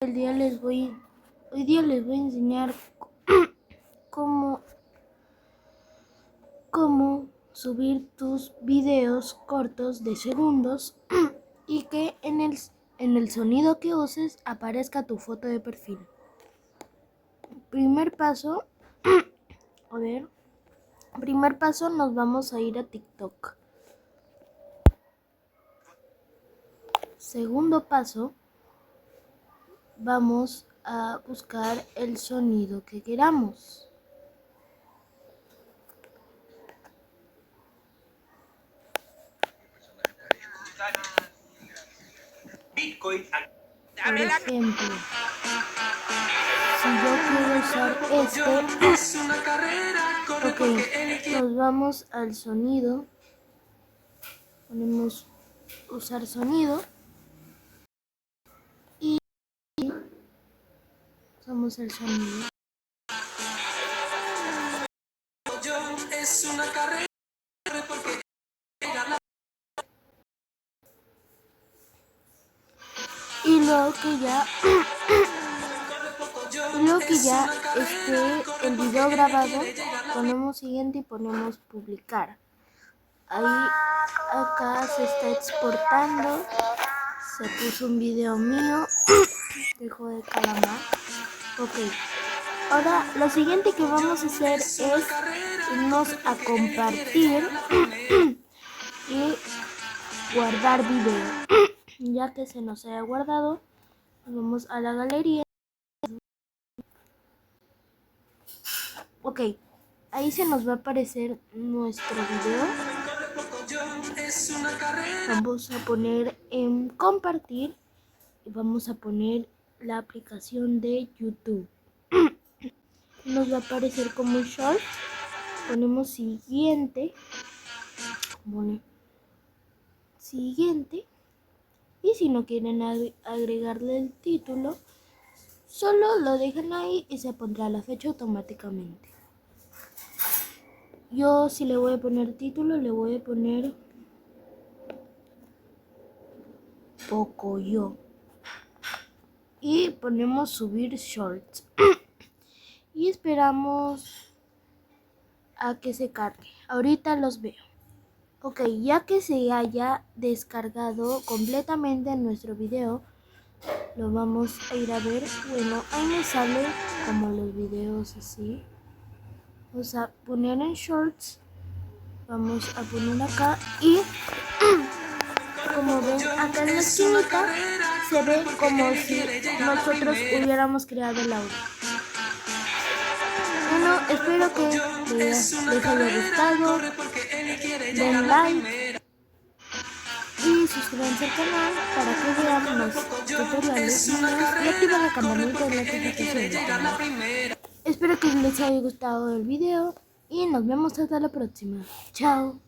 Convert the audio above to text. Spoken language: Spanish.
Hoy día les voy a enseñar cómo subir tus videos cortos de segundos y que en el sonido que uses aparezca tu foto de perfil. Primer paso, nos vamos a ir a TikTok. Segundo paso, vamos a buscar el sonido que queramos. Bitcoin. Por ejemplo, si yo quiero usar nos vamos al sonido, ponemos usar sonido y usamos el sonido. Y luego que ya esté el video grabado, ponemos siguiente y ponemos publicar. Ahí acá se está exportando, se puso un video mío, dejo de calamar. Ok, ahora lo siguiente que vamos a hacer es irnos a compartir y guardar video. Ya que se nos haya guardado, vamos a la galería. Ok, ahí se nos va a aparecer nuestro video. Vamos a poner en compartir y vamos a poner la aplicación de YouTube. Nos va a aparecer como un short. Ponemos siguiente. Y si no quieren agregarle el título, solo lo dejan ahí y se pondrá la fecha automáticamente. Yo si le voy a poner título, le voy a poner Pocoyo. Y ponemos subir shorts. Y esperamos a que se cargue. Ahorita los veo. Ok, ya que se haya descargado completamente nuestro video, lo vamos a ir a ver. Bueno, ahí me sale como los videos así. Vamos a poner en shorts. Vamos a poner acá y como ven acá en la esquinita se ve como si nosotros hubiéramos creado el audio. Bueno, espero que les haya gustado. Den like y suscríbanse al canal para que vean los tutoriales y activen la campanita de notificaciones. Espero que les haya gustado el video y nos vemos hasta la próxima. Chao.